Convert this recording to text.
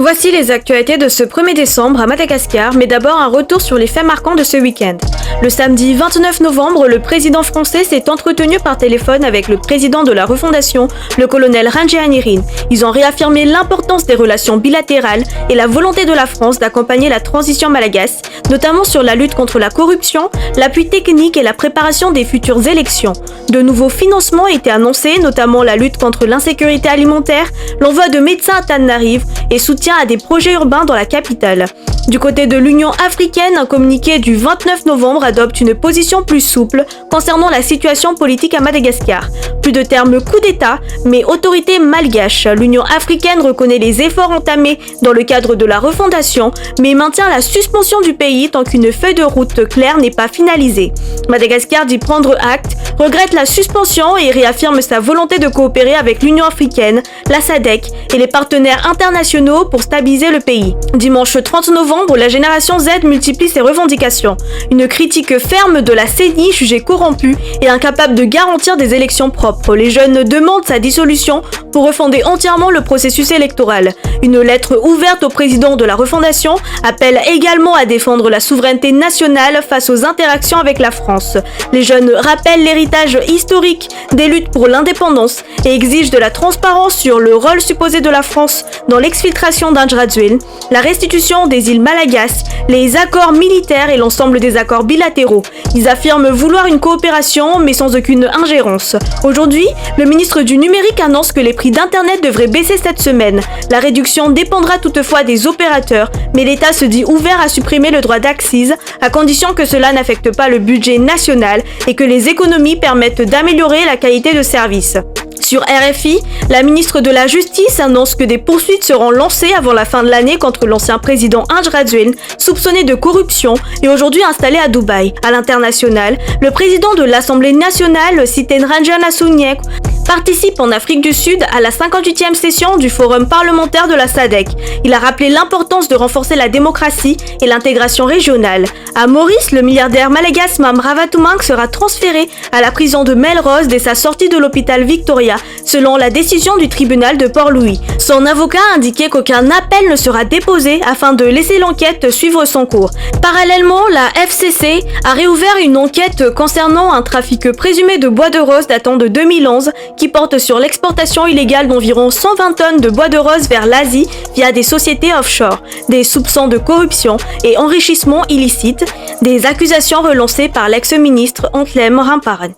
Voici les actualités de ce 1er décembre à Madagascar, mais d'abord un retour sur les faits marquants de ce week-end. Le samedi 29 novembre, le président français s'est entretenu par téléphone avec le président de la refondation, le colonel Randrianirina. Ils ont réaffirmé l'importance des relations bilatérales et la volonté de la France d'accompagner la transition malgache, notamment sur la lutte contre la corruption, l'appui technique et la préparation des futures élections. De nouveaux financements étaient annoncés, notamment la lutte contre l'insécurité alimentaire, l'envoi de médecins à Tananarive et soutien à des projets urbains dans la capitale. Du côté de l'Union africaine, un communiqué du 29 novembre adopte une position plus souple concernant la situation politique à Madagascar. Plus de termes coup d'État, mais autorité malgache. L'Union africaine reconnaît les efforts entamés dans le cadre de la refondation, mais maintient la suspension du pays tant qu'une feuille de route claire n'est pas finalisée. Madagascar dit prendre acte, regrette la suspension et réaffirme sa volonté de coopérer avec l'Union africaine, la SADC et les partenaires internationaux pour stabiliser le pays. Dimanche 30 novembre, la génération Z multiplie ses revendications. Une critique ferme de la CENI jugée corrompue et incapable de garantir des élections propres. Les jeunes demandent sa dissolution pour refonder entièrement le processus électoral. Une lettre ouverte au président de la refondation appelle également à défendre la souveraineté nationale face aux interactions avec la France. Les jeunes rappellent l'héritage historique des luttes pour l'indépendance et exigent de la transparence sur le rôle supposé de la France dans l'exfiltration d'Andjradzuel, la restitution des îles Malagasy, les accords militaires et l'ensemble des accords bilatéraux. Ils affirment vouloir une coopération mais sans aucune ingérence. Aujourd'hui, le ministre du Numérique annonce que les prix d'Internet devraient baisser cette semaine. La réduction dépendra toutefois des opérateurs, mais l'État se dit ouvert à supprimer le droit d'accise à condition que cela n'affecte pas le budget national et que les économies permettent d'améliorer la qualité de service. Sur RFI, la ministre de la Justice annonce que des poursuites seront lancées avant la fin de l'année contre l'ancien président Andjradzuel, soupçonné de corruption et aujourd'hui installé à Dubaï. À l'international, le président de l'Assemblée nationale, Sithen Randrianirina, participe en Afrique du Sud à la 58e session du Forum parlementaire de la SADC. Il a rappelé l'importance de renforcer la démocratie et l'intégration régionale. À Maurice, le milliardaire malagasy Mame Ravalomanana sera transféré à la prison de Melrose dès sa sortie de l'hôpital Victoria, selon la décision du tribunal de Port-Louis. Son avocat a indiqué qu'aucun appel ne sera déposé afin de laisser l'enquête suivre son cours. Parallèlement, la FCC a réouvert une enquête concernant un trafic présumé de bois de rose datant de 2011 qui porte sur l'exportation illégale d'environ 120 tonnes de bois de rose vers l'Asie via des sociétés offshore, des soupçons de corruption et enrichissement illicite, des accusations relancées par l'ex-ministre Antlem Ramparen.